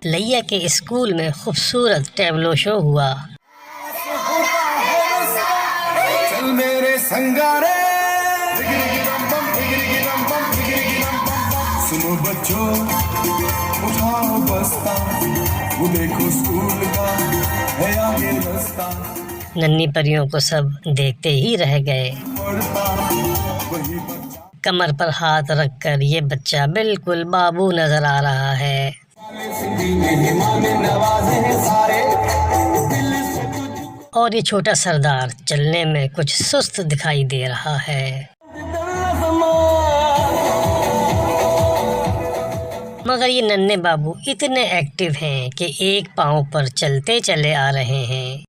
लैया के स्कूल में खूबसूरत टैबलो शो हुआ। चल मेरे संगारे, सुनो बच्चों उठाओ बस्ता, वो देखो स्कूल का है आगे रास्ता। नन्ही परियों को सब देखते ही रह गए। कमर पर हाथ रखकर ये बच्चा बिल्कुल बाबू नजर आ रहा है। और ये छोटा सरदार चलने में कुछ सुस्त दिखाई दे रहा है। मगर ये नन्हे बाबू इतने एक्टिव हैं कि एक पाँव पर चलते चले आ रहे हैं।